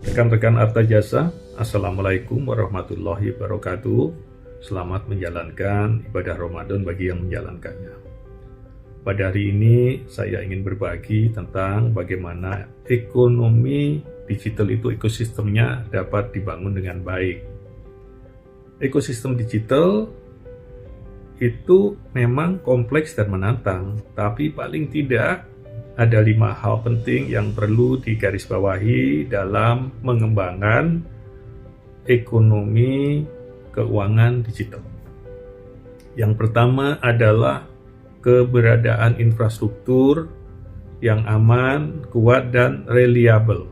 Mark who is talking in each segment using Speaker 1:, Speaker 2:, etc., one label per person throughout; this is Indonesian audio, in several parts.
Speaker 1: Rekan-rekan Arta Jasa, Assalamualaikum warahmatullahi wabarakatuh. Selamat menjalankan ibadah Ramadan bagi yang menjalankannya. Pada hari ini saya ingin berbagi tentang bagaimana ekonomi digital itu ekosistemnya dapat dibangun dengan baik. Ekosistem digital itu memang kompleks dan menantang, tapi paling tidak ada 5 hal penting yang perlu digarisbawahi dalam mengembangkan ekonomi keuangan digital. Yang pertama adalah keberadaan infrastruktur yang aman, kuat, dan reliable.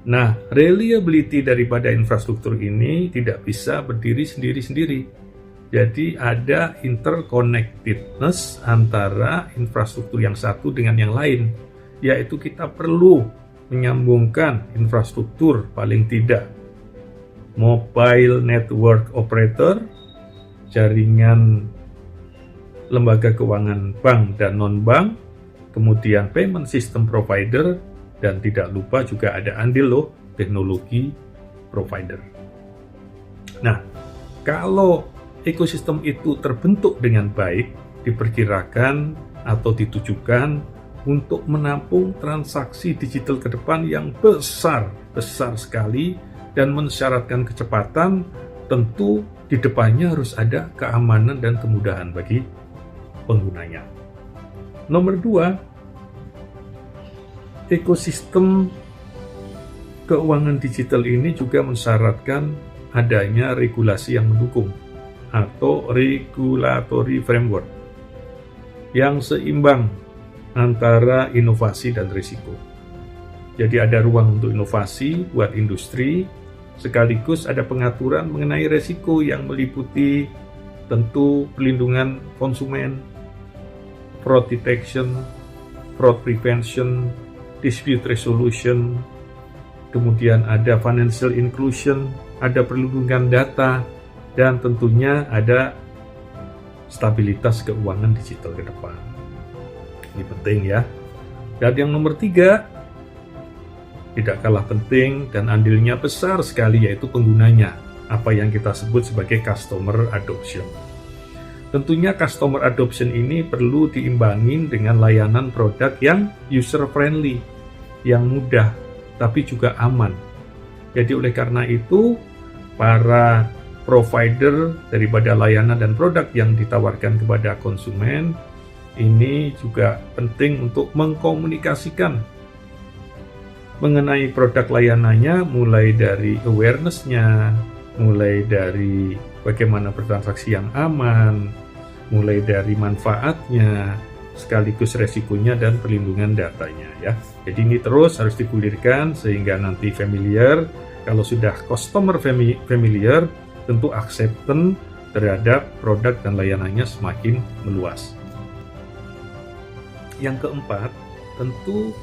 Speaker 1: Nah, reliability daripada infrastruktur ini tidak bisa berdiri sendiri-sendiri. Jadi ada interconnectedness antara infrastruktur yang satu dengan yang lain, yaitu kita perlu menyambungkan infrastruktur paling tidak mobile network operator, jaringan lembaga keuangan bank dan non-bank, kemudian payment system provider, dan tidak lupa juga ada andil teknologi provider. Nah, kalau ekosistem itu terbentuk dengan baik, diperkirakan atau ditujukan untuk menampung transaksi digital ke depan yang besar sekali dan mensyaratkan kecepatan. Tentu di depannya harus ada keamanan dan kemudahan bagi penggunanya. Nomor 2, ekosistem keuangan digital ini juga mensyaratkan adanya regulasi yang mendukung atau regulatory framework yang seimbang antara inovasi dan risiko. Jadi ada ruang untuk inovasi buat industri, sekaligus ada pengaturan mengenai risiko yang meliputi tentu pelindungan konsumen, fraud detection, fraud prevention, dispute resolution, kemudian ada financial inclusion, ada perlindungan data, dan tentunya ada stabilitas keuangan digital ke depan. Ini penting ya. Dan yang nomor 3, tidak kalah penting dan andilnya besar sekali, yaitu penggunanya, apa yang kita sebut sebagai customer adoption. Tentunya customer adoption ini perlu diimbangin dengan layanan produk yang user friendly, yang mudah, tapi juga aman. Jadi oleh karena itu, para provider daripada layanan dan produk yang ditawarkan kepada konsumen ini juga penting untuk mengkomunikasikan mengenai produk layanannya, mulai dari awareness-nya, mulai dari bagaimana bertransaksi yang aman, mulai dari manfaatnya, sekaligus resikonya dan perlindungan datanya ya. Jadi ini terus harus digulirkan sehingga nanti familiar. Kalau sudah customer familiar, tentu acceptance terhadap produk dan layanannya semakin meluas. Yang keempat, tentu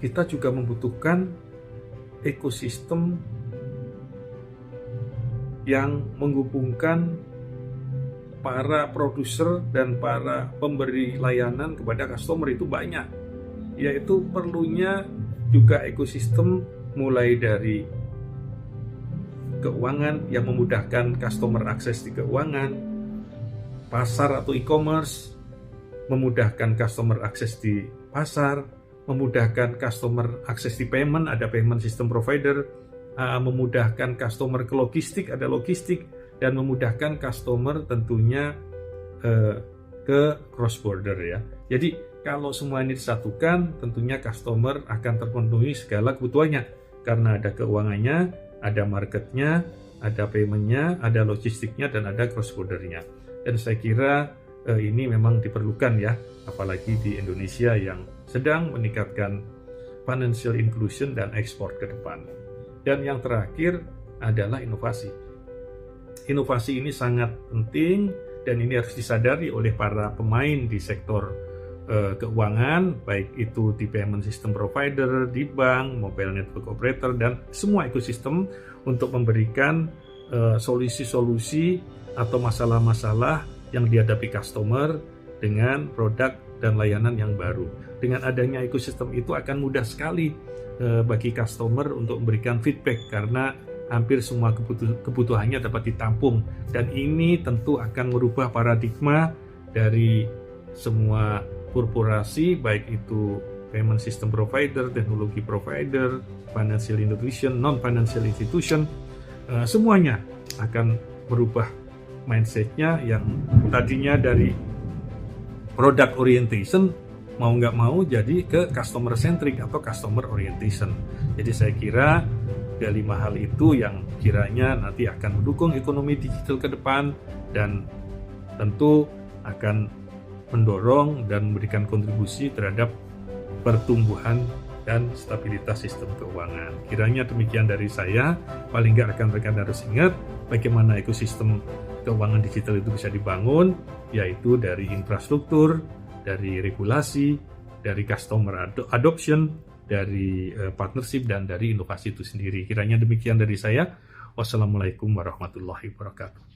Speaker 1: kita juga membutuhkan ekosistem yang menghubungkan para produser dan para pemberi layanan kepada customer itu banyak, yaitu perlunya juga ekosistem mulai dari keuangan yang memudahkan customer akses di keuangan, pasar atau e-commerce, memudahkan customer akses di pasar, memudahkan customer akses di payment, ada payment system provider, memudahkan customer ke logistik, ada logistik, dan memudahkan customer tentunya ke cross border ya. Jadi kalau semua ini disatukan, tentunya customer akan terpenuhi segala kebutuhannya karena ada keuangannya, ada marketnya, ada paymentnya, ada logistiknya, dan ada cross bordernya. Dan saya kira ini memang diperlukan ya, apalagi di Indonesia yang sedang meningkatkan financial inclusion dan ekspor ke depan. Dan yang terakhir adalah inovasi. Inovasi ini sangat penting dan ini harus disadari oleh para pemain di sektor keuangan, baik itu di payment system provider, di bank, mobile network operator, dan semua ekosistem untuk memberikan solusi-solusi atau masalah-masalah yang dihadapi customer dengan produk dan layanan yang baru. Dengan adanya ekosistem itu akan mudah sekali bagi customer untuk memberikan feedback karena hampir semua kebutuhannya dapat ditampung, dan ini tentu akan merubah paradigma dari semua korporasi, baik itu payment system provider, teknologi provider, financial institution, non-financial institution, semuanya akan merubah mindsetnya yang tadinya dari product orientation mau nggak mau jadi ke customer centric atau customer orientation. Jadi saya kira kelima hal itu yang kiranya nanti akan mendukung ekonomi digital ke depan dan tentu akan mendorong dan memberikan kontribusi terhadap pertumbuhan dan stabilitas sistem keuangan. Kiranya demikian dari saya. Paling nggak rekan-rekan harus ingat bagaimana ekosistem keuangan digital itu bisa dibangun, yaitu dari infrastruktur, dari regulasi, dari customer adoption, dari partnership, dan dari inovasi itu sendiri. Kiranya demikian dari saya. Wassalamualaikum warahmatullahi wabarakatuh.